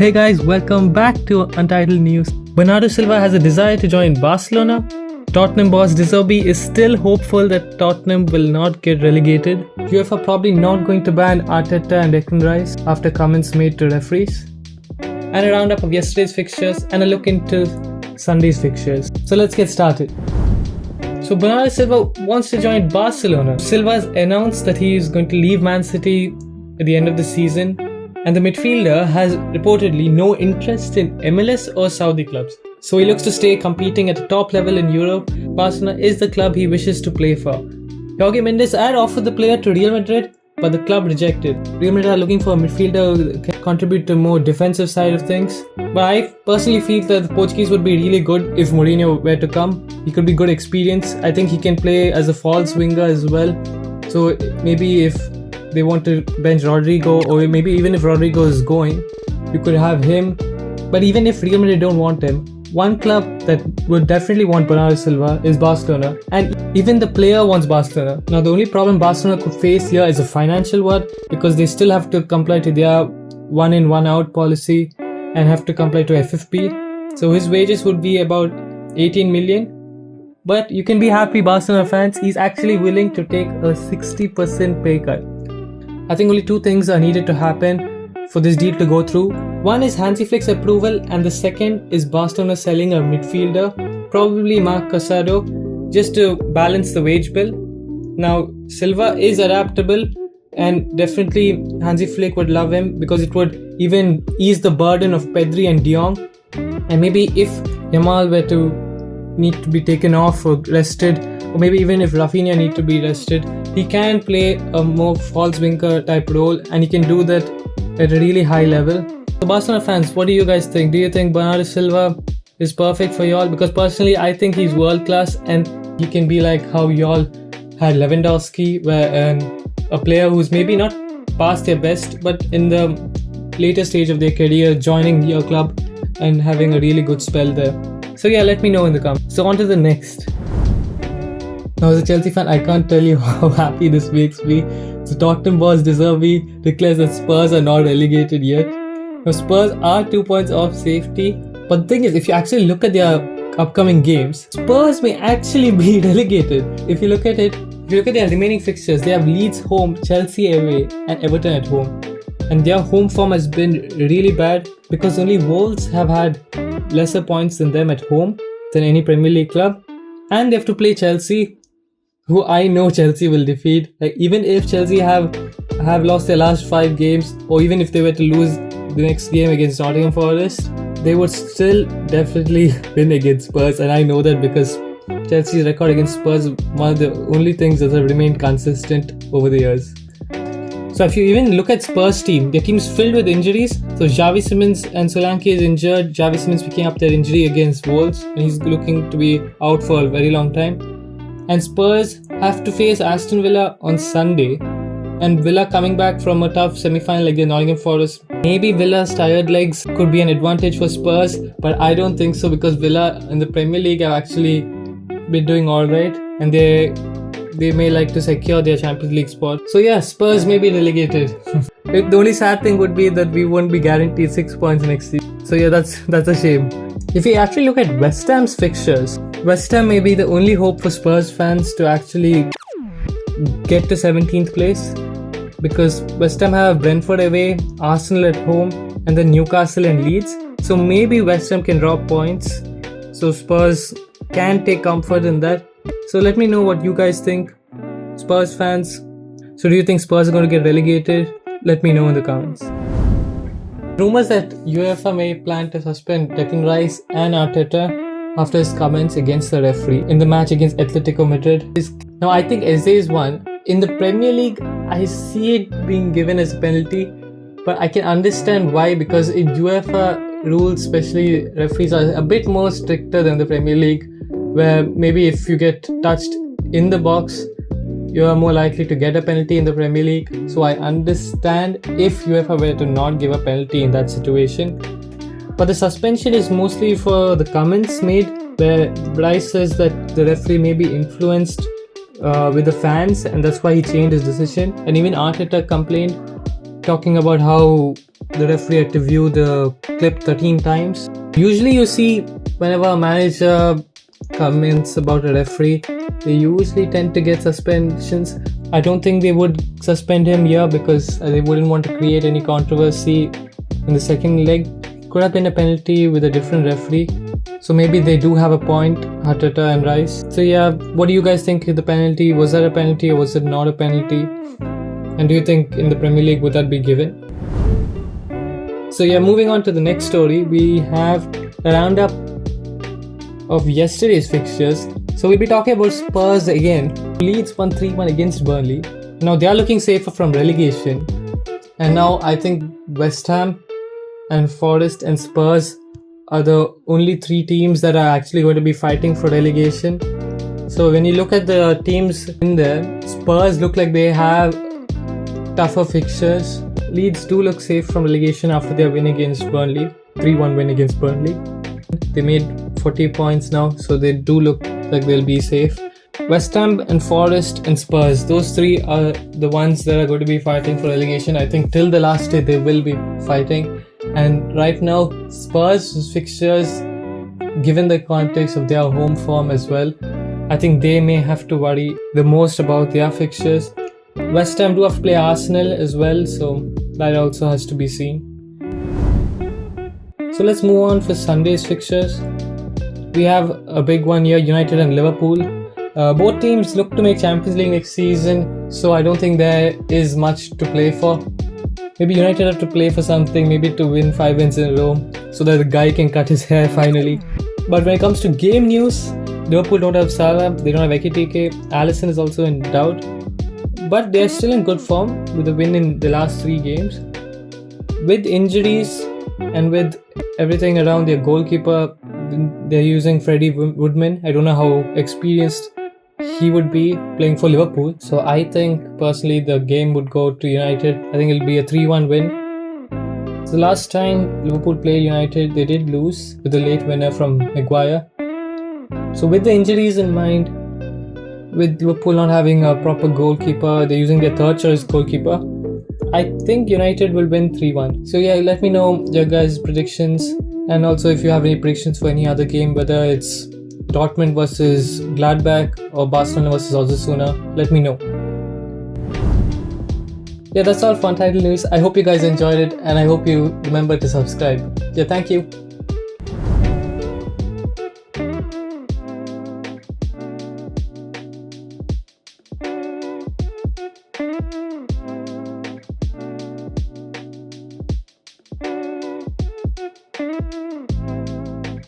Hey guys, welcome back to Untitled News. Bernardo Silva has a desire to join Barcelona. Tottenham boss Zerbi is still hopeful that Tottenham will not get relegated. UEFA probably not going to ban Areta and Rice after comments made to referees. And a roundup of yesterday's fixtures and a look into Sunday's fixtures. So let's get started. So Bernardo Silva wants to join Barcelona. Silva has announced that he is going to leave Man City at the end of the season. And the midfielder has reportedly no interest in MLS or Saudi clubs. So he looks to stay competing at the top level in Europe. Barcelona is the club he wishes to play for. Jorge Mendes had offered the player to Real Madrid, but the club rejected. Real Madrid are looking for a midfielder who can contribute to more defensive side of things. But I personally feel that the Portuguese would be really good if Mourinho were to come. He could be good experience. I think he can play as a false winger as well. So maybe if they want to bench Rodrigo, or maybe even if Rodrigo is going, you could have him. But even if Real Madrid don't want him, one club that would definitely want Bernardo Silva is Barcelona, and even the player wants Barcelona. Now the only problem Barcelona could face here is a financial one, because they still have to comply to their one in one out policy and have to comply to FFP. So his wages would be about 18 million. But you can be happy, Barcelona fans, he's actually willing to take a 60% pay cut. I think only two things are needed to happen for this deal to go through. One is Hansi Flick's approval, and the second is Barcelona selling a midfielder, probably Marc Casado, just to balance the wage bill. Now, Silva is adaptable, and definitely Hansi Flick would love him because it would even ease the burden of Pedri and De Jong. And maybe if Yamal were to need to be taken off or rested, or maybe even if Rafinha need to be rested, he can play a more false winger type role, and he can do that at a really high level. So Barcelona fans, what do you guys think? Do you think Bernardo Silva is perfect for y'all? Because personally, I think he's world class, and he can be like how y'all had Lewandowski, where a player who's maybe not past their best, but in the later stage of their career, joining your club and having a really good spell there. So yeah, let me know in the comments. So on to the next. Now as a Chelsea fan, I can't tell you how happy this makes me. So Tottenham boss Zerbi declares that Spurs are not relegated yet. Now Spurs are 2 points off safety. But the thing is, if you actually look at their upcoming games, Spurs may actually be relegated. If you look at their remaining fixtures, they have Leeds home, Chelsea away and Everton at home. And their home form has been really bad because only Wolves have had lesser points than them at home than any Premier League club. And they have to play Chelsea, who I know Chelsea will defeat. Like, even if Chelsea have lost their last 5 games, or even if they were to lose the next game against Nottingham Forest, they would still definitely win against Spurs. And I know that because Chelsea's record against Spurs is one of the only things that have remained consistent over the years. So if you even look at Spurs team, their team is filled with injuries. So Xavi Simons and Solanke is injured. Xavi Simons picking up their injury against Wolves, and he's looking to be out for a very long time. And Spurs have to face Aston Villa on Sunday, and Villa coming back from a tough semi-final like the Nottingham Forest. Maybe Villa's tired legs could be an advantage for Spurs, but I don't think so, because Villa in the Premier League have actually been doing alright, and they may like to secure their Champions League spot. So yeah, Spurs may be relegated. The only sad thing would be that we won't be guaranteed 6 points next season. So yeah, that's a shame. If we actually look at West Ham's fixtures, West Ham may be the only hope for Spurs fans to actually get to 17th place, because West Ham have Brentford away, Arsenal at home, and then Newcastle and Leeds. So maybe West Ham can drop points, so Spurs can take comfort in that. So let me know what you guys think, Spurs fans. So do you think Spurs are going to get relegated? Let me know in the comments. Rumors that UEFA may plan to suspend Areta Rice and Arteta after his comments against the referee in the match against Atletico Madrid. Now I think Eze is one. In the Premier League, I see it being given as a penalty, but I can understand why, because in UEFA rules, especially, referees are a bit more stricter than the Premier League, where maybe if you get touched in the box, you are more likely to get a penalty in the Premier League. So I understand if UEFA were to not give a penalty in that situation. But the suspension is mostly for the comments made, where Bryce says that the referee may be influenced with the fans, and that's why he changed his decision. And even Arteta complained talking about how the referee had to view the clip 13 times. Usually you see whenever a manager comments about a referee, they usually tend to get suspensions. I don't think they would suspend him here because they wouldn't want to create any controversy in the second leg. Could have been a penalty with a different referee. So maybe they do have a point, Areta and Rice. So yeah, what do you guys think of the penalty? Was that a penalty or was it not a penalty? And do you think in the Premier League would that be given? So yeah, moving on to the next story, we have a roundup of yesterday's fixtures. So we'll be talking about Spurs again. Leeds won 3-1 against Burnley. Now they are looking safer from relegation. And now I think West Ham and Forest and Spurs are the only three teams that are actually going to be fighting for relegation. So when you look at the teams in there, Spurs look like they have tougher fixtures. Leeds do look safe from relegation after their win against Burnley, 3-1 win against Burnley. They made 40 points now, so they do look like they'll be safe. West Ham and Forest and Spurs, those three are the ones that are going to be fighting for relegation. I think till the last day they will be fighting. And right now, Spurs' fixtures, given the context of their home form as well, I think they may have to worry the most about their fixtures. West Ham do have to play Arsenal as well, so that also has to be seen. So let's move on for Sunday's fixtures. We have a big one here, United and Liverpool. Both teams look to make Champions League next season, so I don't think there is much to play for. Maybe United have to play for something, maybe to win 5 wins in a row, so that the guy can cut his hair finally. But when it comes to game news, Liverpool don't have Salah, they don't have Ekitike, Alisson is also in doubt. But they're still in good form with a win in the last 3 games. With injuries and with everything around their goalkeeper, they're using Freddie Woodman. I don't know how experienced he would be playing for Liverpool. So I think personally the game would go to United. I think it'll be a 3-1 win. So last time Liverpool played United, they did lose with a late winner from Maguire. So with the injuries in mind, with Liverpool not having a proper goalkeeper, they're using their third choice goalkeeper, I think United will win 3-1. So yeah, let me know your guys' predictions, and also if you have any predictions for any other game, whether it's Dortmund versus Gladbach or Barcelona versus Osasuna, let me know. Yeah, that's all for Untitled News. I hope you guys enjoyed it, and I hope you remember to subscribe. Yeah, thank you.